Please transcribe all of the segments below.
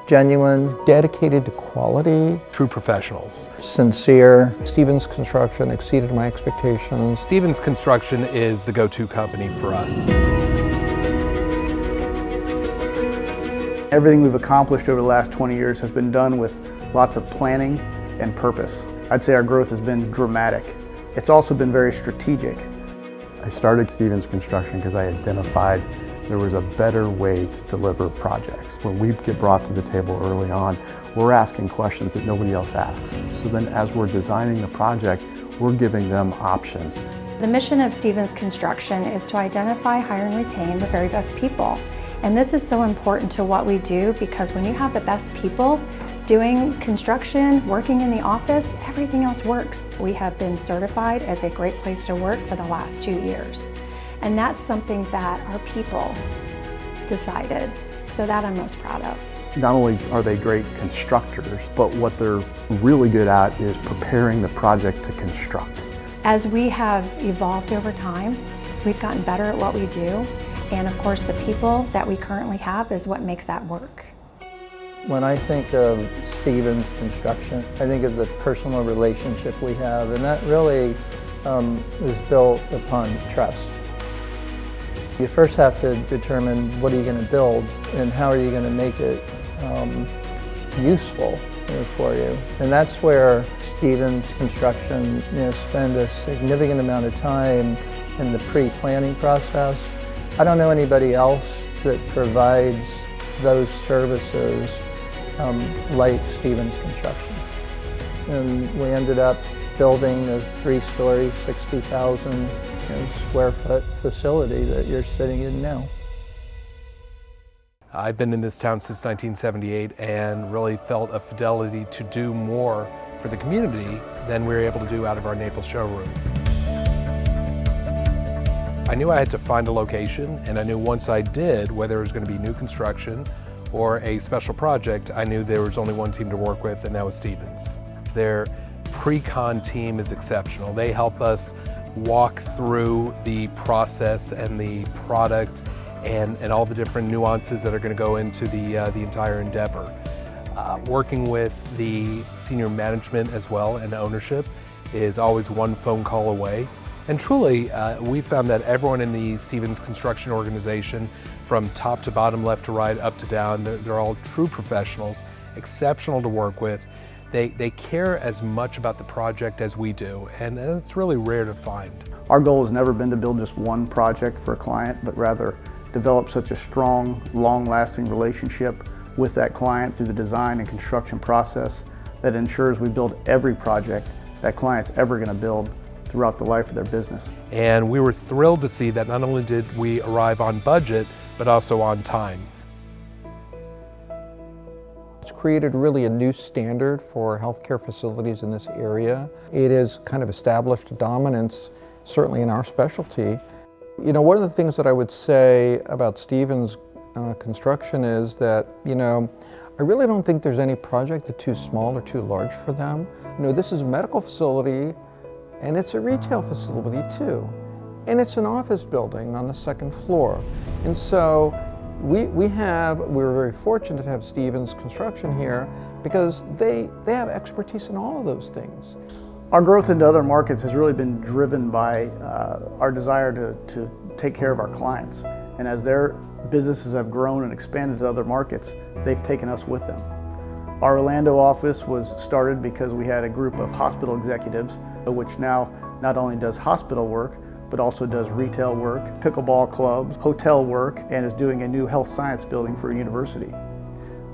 Genuine, dedicated to quality, True professionals. sincere. Stevens Construction exceeded my expectations. Stevens Construction is the go-to company for us. Everything we've accomplished over the last 20 years has been done with lots of planning and purpose. I'd say our growth has been dramatic. It's also been very strategic. I started Stevens Construction because I identified there was a better way to deliver projects. When we get brought to the table early on, we're asking questions that nobody else asks. So then as we're designing the project, we're giving them options. The mission of Stevens Construction is to identify, hire, and retain the very best people. And this is so important to what we do because when you have the best people doing construction, working in the office, everything else works. We have been certified as a great place to work for the last 2 years. And that's something that our people decided, so that I'm most proud of. Not only are they great constructors, but what they're really good at is preparing the project to construct. As we have evolved over time, we've gotten better at what we do. And of course, the people that we currently have is what makes that work. When I think of Stevens Construction, I think of the personal relationship we have, and that really is built upon trust. You first have to determine what are you going to build and how are you going to make it useful for you. And that's where Stevens Construction spend a significant amount of time in the pre-planning process. I don't know anybody else that provides those services like Stevens Construction. And we ended up building a 3-story, 60,000 square foot facility that you're sitting in now. I've been in this town since 1978 and really felt a fidelity to do more for the community than we were able to do out of our Naples showroom. I knew I had to find a location, and I knew once I did, whether it was going to be new construction or a special project, I knew there was only one team to work with, and that was Stevens. Their pre-con team is exceptional. They help us walk through the process and the product and all the different nuances that are going to go into the entire endeavor. Working with the senior management as well and ownership is always one phone call away. And truly, we found that everyone in the Stevens Construction organization, from top to bottom, left to right, up to down, they're all true professionals, exceptional to work with. They care as much about the project as we do, and it's really rare to find. Our goal has never been to build just one project for a client, but rather develop such a strong, long-lasting relationship with that client through the design and construction process that ensures we build every project that client's ever going to build throughout the life of their business. And we were thrilled to see that not only did we arrive on budget, but also on time. It's created really a new standard for healthcare facilities in this area. It has kind of established a dominance, certainly in our specialty. One of the things that I would say about Stevens Construction is that, I really don't think there's any project that's too small or too large for them. This is a medical facility, and it's a retail facility too. And it's an office building on the 2nd floor. And so we're very fortunate to have Stevens Construction here because they have expertise in all of those things. Our growth into other markets has really been driven by our desire to take care of our clients. And as their businesses have grown and expanded to other markets, they've taken us with them. Our Orlando office was started because we had a group of hospital executives, which now not only does hospital work, but also does retail work, pickleball clubs, hotel work, and is doing a new health science building for a university.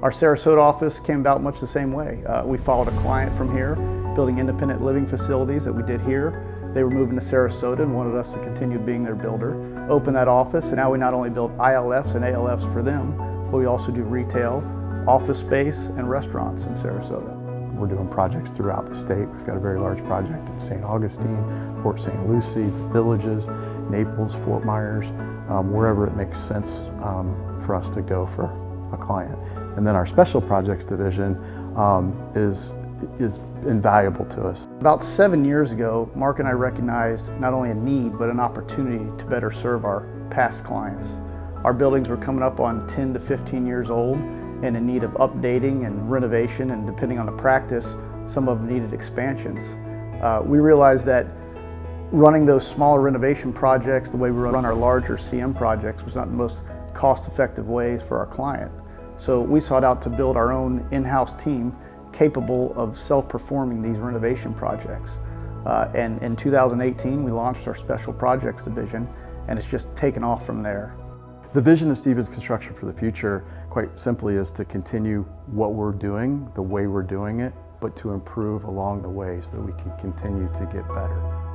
Our Sarasota office came about much the same way. We followed a client from here, building independent living facilities that we did here. They were moving to Sarasota and wanted us to continue being their builder. Open that office, and now we not only build ILFs and ALFs for them, but we also do retail, office space, and restaurants in Sarasota. We're doing projects throughout the state. We've got a very large project in St. Augustine, Port St. Lucie, Villages, Naples, Fort Myers, wherever it makes sense for us to go for a client. And then our special projects division is invaluable to us. About 7 years ago, Mark and I recognized not only a need, but an opportunity to better serve our past clients. Our buildings were coming up on 10 to 15 years old and in need of updating and renovation, and depending on the practice, some of them needed expansions. We realized that running those smaller renovation projects the way we run our larger CM projects was not the most cost-effective ways for our client. So we sought out to build our own in-house team capable of self-performing these renovation projects. And in 2018, we launched our Special Projects division, and it's just taken off from there. The vision of Stevens Construction for the future, quite simply, is to continue what we're doing, the way we're doing it, but to improve along the way so that we can continue to get better.